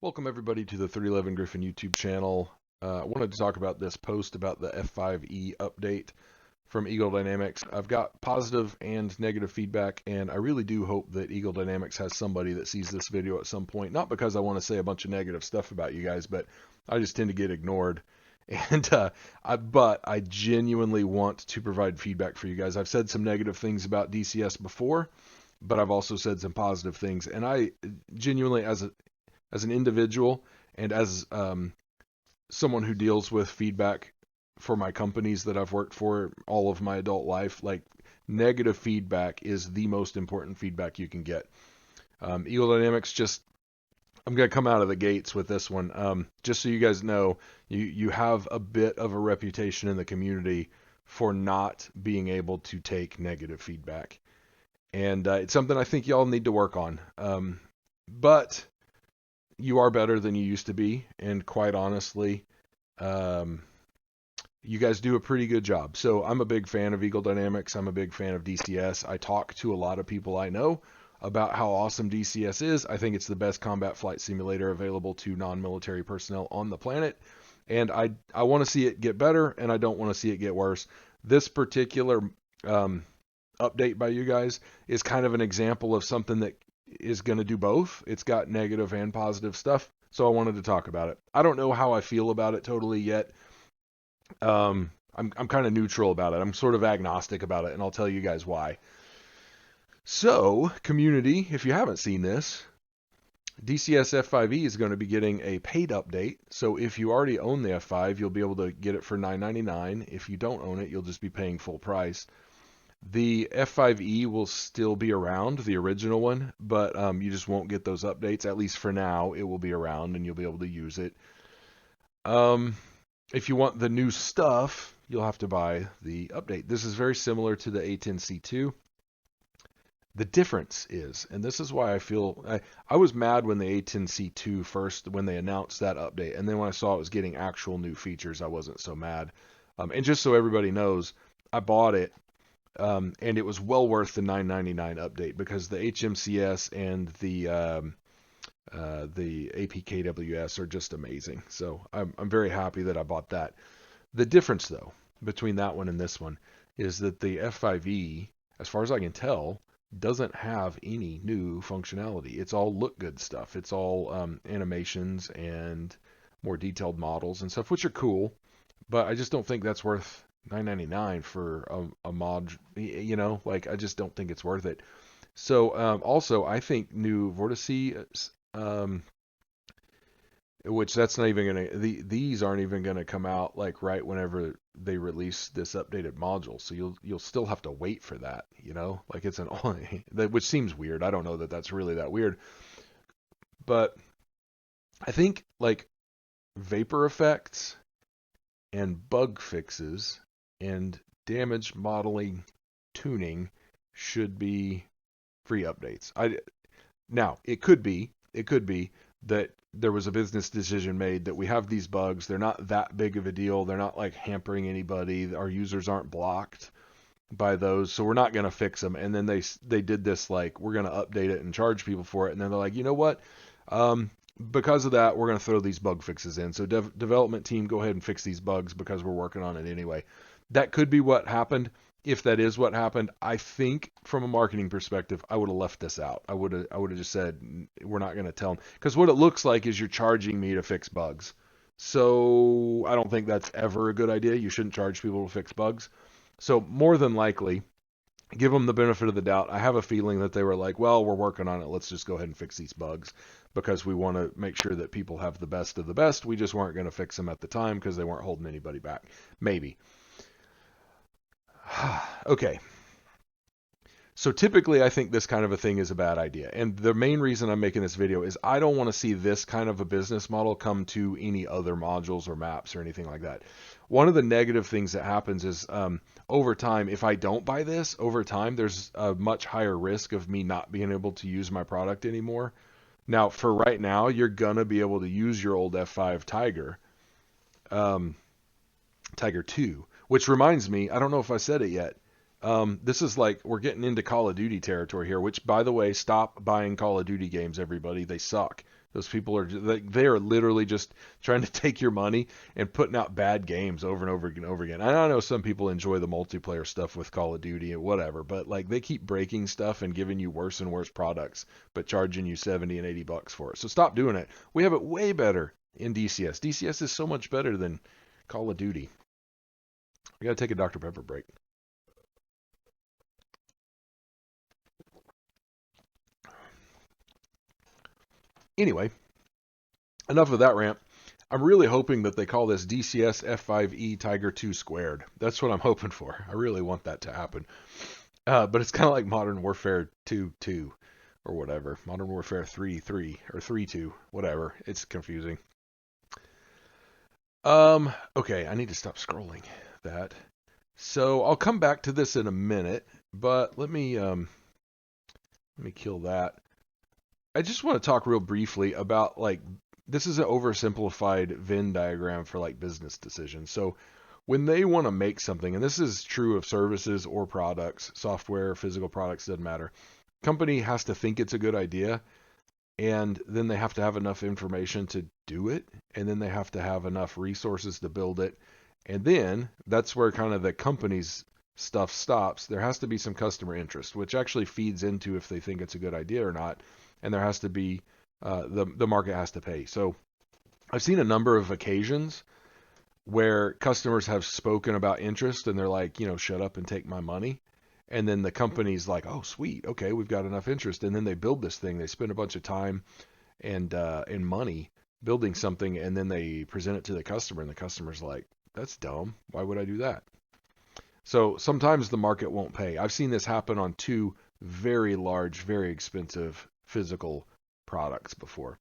Welcome everybody to the 311 Griffin YouTube channel. I wanted to talk about this post about the F-5E update from Eagle Dynamics. I've got positive and negative feedback, and I really do hope that Eagle Dynamics has somebody that sees this video at some point. Not because I want to say a bunch of negative stuff about you guys, but I just tend to get ignored. And but I genuinely want to provide feedback for you guys. I've said some negative things about DCS before, but I've also said some positive things. And I genuinely, as an individual and as someone who deals with feedback for my companies that I've worked for all of my adult life, like negative feedback is the most important feedback you can get. Eagle Dynamics I'm going to come out of the gates with this one. Just so you guys know, you have a bit of a reputation in the community for not being able to take negative feedback. And it's something I think y'all need to work on. But you are better than you used to be, and quite honestly, you guys do a pretty good job. So I'm a big fan of Eagle Dynamics. I'm a big fan of DCS. I talk to a lot of people I know about how awesome DCS is. I think it's the best combat flight simulator available to non-military personnel on the planet, and I want to see it get better, and I don't want to see it get worse. This particular update by you guys is kind of an example of something that is going to do both. It's got negative and positive stuff, so I wanted to talk about it. I don't know how I feel about it totally yet. I'm kind of neutral about it. I'm sort of agnostic about it, and I'll tell you guys why. So, community, if you haven't seen this, DCS F-5E is going to be getting a paid update. So if you already own the F-5, you'll be able to get it for $9.99. If you don't own it, you'll just be paying full price. The F-5E will still be around, the original one, but you just won't get those updates. At least for now, it will be around and you'll be able to use it. If you want the new stuff, you'll have to buy the update. This is very similar to the A10C2. The difference is, and this is why I was mad when the A10C2 first, when they announced that update, and then when I saw it was getting actual new features, I wasn't so mad. And just so everybody knows, I bought it, and it was well worth the $9.99 update because the HMCS and the APKWS are just amazing. So I'm very happy that I bought that. The difference, though, between that one and this one is that the F-5E, as far as I can tell, doesn't have any new functionality. It's all look good stuff. It's all animations and more detailed models and stuff, which are cool, but I just don't think that's worth $9.99 for a mod. You know, like I just don't think it's worth it. So also, I think new Vortices, which that's not even gonna. These aren't even gonna come out like right whenever they release this updated module. So you'll still have to wait for that. You know, like it's which seems weird. I don't know that that's really that weird, but I think like vapor effects and bug fixes and damage modeling tuning should be free updates. Now it could be that there was a business decision made that we have these bugs. They're not that big of a deal. They're not like hampering anybody. Our users aren't blocked by those, so we're not going to fix them. And then they did this like we're going to update it and charge people for it. And then they're like, you know what? Because of that, we're going to throw these bug fixes in. So development team, go ahead and fix these bugs because we're working on it anyway. That could be what happened. If that is what happened, I think from a marketing perspective, I would have left this out. I would have just said we're not going to tell them, because what it looks like is you're charging me to fix bugs. So I don't think that's ever a good idea. You shouldn't charge people to fix bugs. So more than likely, give them the benefit of the doubt. I have a feeling that they were like, well, we're working on it. Let's just go ahead and fix these bugs because we want to make sure that people have the best of the best. We just weren't going to fix them at the time because they weren't holding anybody back. Maybe. Okay. So typically I think this kind of a thing is a bad idea. And the main reason I'm making this video is I don't want to see this kind of a business model come to any other modules or maps or anything like that. One of the negative things that happens is over time, if I don't buy this, over time, there's a much higher risk of me not being able to use my product anymore. Now, for right now, you're going to be able to use your old F5 Tiger, Tiger 2, which reminds me, I don't know if I said it yet. This is like, we're getting into Call of Duty territory here, which, by the way, stop buying Call of Duty games, everybody. They suck. Those people are they are literally just trying to take your money and putting out bad games over and over and over again. And I know some people enjoy the multiplayer stuff with Call of Duty and whatever, but like they keep breaking stuff and giving you worse and worse products, but charging you 70 and 80 bucks for it. So stop doing it. We have it way better in DCS. DCS is so much better than Call of Duty. I gotta take a Dr. Pepper break. Anyway, enough of that rant. I'm really hoping that they call this DCS F-5E Tiger 2 squared. That's what I'm hoping for. I really want that to happen. But it's kind of like Modern Warfare 2.2 or whatever. Modern Warfare 3.3 or 3.2, whatever. It's confusing. Okay, I need to stop scrolling that. So I'll come back to this in a minute, but let me kill that. I just want to talk real briefly about like this is an oversimplified Venn diagram for like business decisions. So when they want to make something, and this is true of services or products, software, physical products, doesn't matter. Company has to think it's a good idea, and then they have to have enough information to do it, and then they have to have enough resources to build it. And then that's where kind of the company's stuff stops. There has to be some customer interest, which actually feeds into if they think it's a good idea or not. And there has to be the market has to pay. So I've seen a number of occasions where customers have spoken about interest and they're like, shut up and take my money. And then the company's like, oh, sweet. Okay, we've got enough interest. And then they build this thing. They spend a bunch of time and money building something, and then they present it to the customer, and the customer's like, that's dumb. Why would I do that? So sometimes the market won't pay. I've seen this happen on two very large, very expensive physical products before.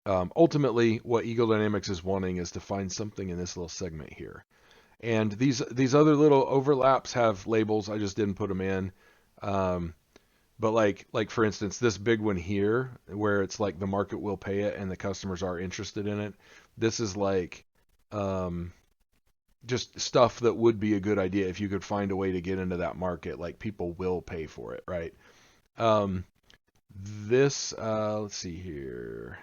Ultimately, what Eagle Dynamics is wanting is to find something in this little segment here. And these other little overlaps have labels. I just didn't put them in. But like for instance, this big one here, where it's like the market will pay it and the customers are interested in it. This is like just stuff that would be a good idea if you could find a way to get into that market. Like people will pay for it, right? Let's see here.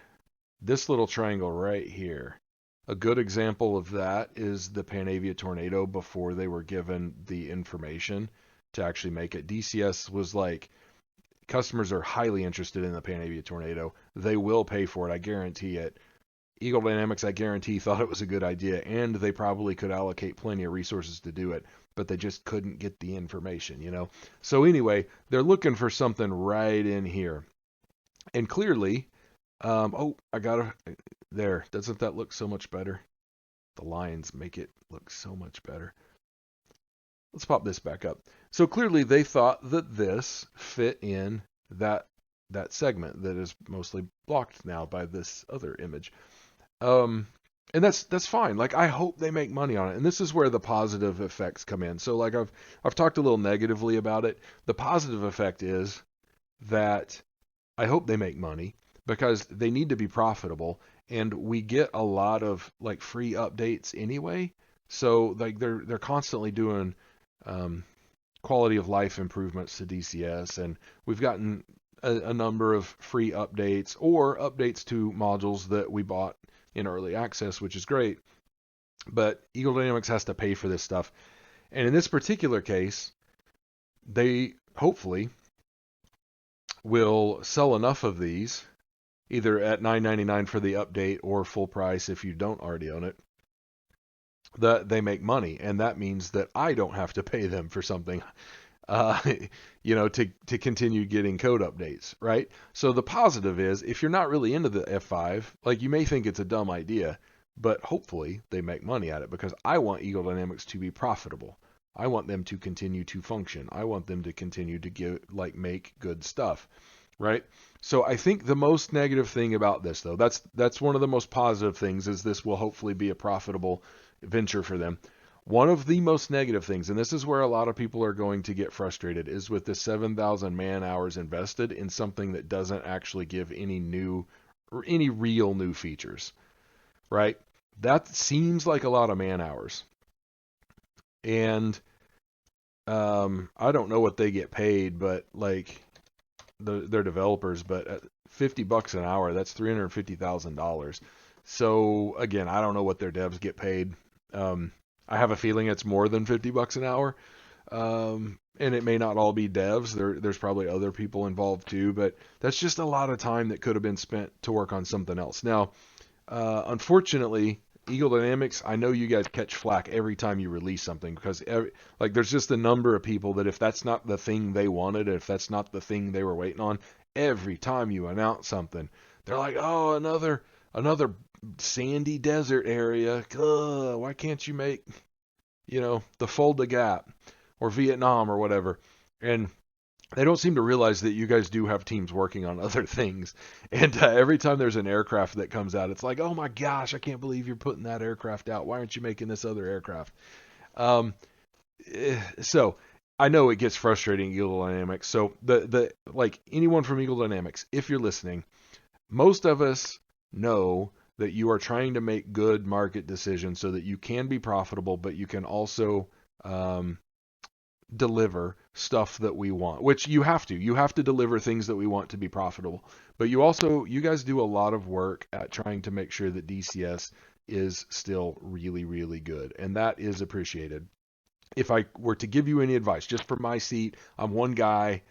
This little triangle right here. A good example of that is the Panavia Tornado before they were given the information to actually make it. DCS was like, customers are highly interested in the Panavia Tornado. They will pay for it, I guarantee it. Eagle Dynamics, I guarantee, thought it was a good idea, and they probably could allocate plenty of resources to do it, but they just couldn't get the information. So anyway, they're looking for something right in here. And clearly, there. Doesn't that look so much better? The lines make it look so much better. Let's pop this back up. So clearly they thought that this fit in that segment that is mostly blocked now by this other image. And that's fine. Like I hope they make money on it. And this is where the positive effects come in. So like I've talked a little negatively about it. The positive effect is that I hope they make money because they need to be profitable, and we get a lot of like free updates anyway. So like they're constantly doing quality of life improvements to DCS, and we've gotten a number of free updates or updates to modules that we bought in early access, which is great. But Eagle Dynamics has to pay for this stuff. And in this particular case, they hopefully will sell enough of these, either at $9.99 for the update or full price if you don't already own it, that they make money. And that means that I don't have to pay them for something, to continue getting code updates, right? So the positive is, if you're not really into the F5, like you may think it's a dumb idea, but hopefully they make money at it, because I want Eagle Dynamics to be profitable. I want them to continue to function. I want them to continue to make good stuff, right? So I think the most negative thing about this, though, that's one of the most positive things, is this will hopefully be a profitable venture for them. One of the most negative things, and this is where a lot of people are going to get frustrated, is with the 7,000 man hours invested in something that doesn't actually give any real new features, right? That seems like a lot of man hours. And I don't know what they get paid, but like they're developers, but $50 an hour, that's $350,000. So again, I don't know what their devs get paid. I have a feeling it's more than $50 an hour. And it may not all be devs. There's probably other people involved too, but that's just a lot of time that could have been spent to work on something else. Now, unfortunately, Eagle Dynamics, I know you guys catch flack every time you release something because like there's just a number of people that if that's not the thing they wanted, if that's not the thing they were waiting on, every time you announce something, they're like, "Oh, another sandy desert area. Ugh, why can't you make, the Fulda Gap or Vietnam or whatever?" And they don't seem to realize that you guys do have teams working on other things. And every time there's an aircraft that comes out, it's like, oh my gosh, I can't believe you're putting that aircraft out. Why aren't you making this other aircraft? So I know it gets frustrating, Eagle Dynamics. So the like anyone from Eagle Dynamics, if you're listening, most of us know that you are trying to make good market decisions so that you can be profitable, but you can also deliver stuff that we want, which you have to. You have to deliver things that we want to be profitable. But you guys do a lot of work at trying to make sure that DCS is still really, really good. And that is appreciated. If I were to give you any advice, just from my seat, I'm one guy.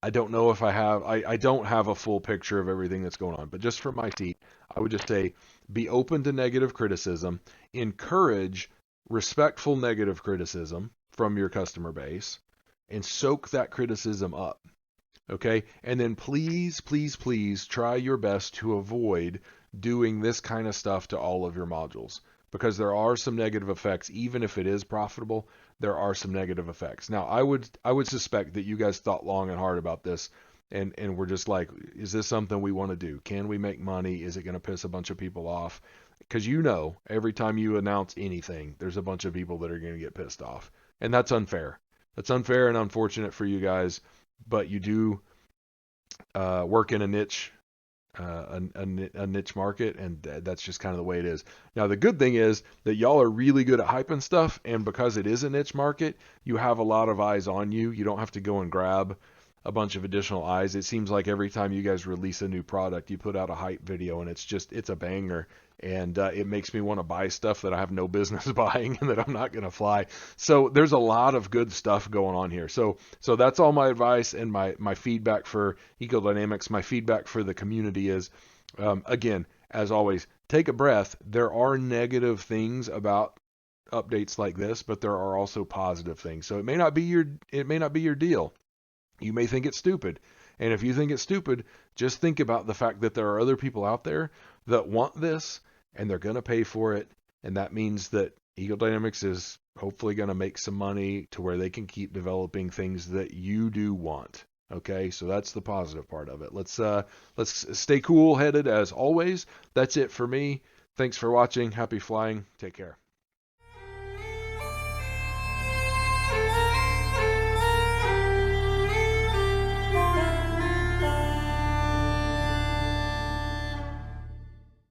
I don't know if I don't have a full picture of everything that's going on, but just from my seat, I would just say be open to negative criticism, encourage respectful negative criticism from your customer base, and soak that criticism up. Okay? And then please, please, please try your best to avoid doing this kind of stuff to all of your modules because there are some negative effects. Even if it is profitable, there are some negative effects. Now, I would suspect that you guys thought long and hard about this and we're just like, is this something we want to do? Can we make money? Is it going to piss a bunch of people off? Because every time you announce anything, there's a bunch of people that are going to get pissed off. And that's unfair. That's unfair and unfortunate for you guys, but you do work in a niche, a niche market, and that's just kind of the way it is. Now, the good thing is that y'all are really good at hyping stuff, and because it is a niche market, you have a lot of eyes on you. You don't have to go and grab a bunch of additional eyes. It seems like every time you guys release a new product, you put out a hype video, and it's a banger. And it makes me want to buy stuff that I have no business buying and that I'm not going to fly. So there's a lot of good stuff going on here. So that's all my advice and my feedback for Eagle Dynamics. My feedback for the community is, again, as always, take a breath. There are negative things about updates like this, but there are also positive things. So it may not be your deal. You may think it's stupid. And if you think it's stupid, just think about the fact that there are other people out there that want this and they're going to pay for it. And that means that Eagle Dynamics is hopefully going to make some money to where they can keep developing things that you do want. Okay, so that's the positive part of it. Let's stay cool headed as always. That's it for me. Thanks for watching. Happy flying. Take care.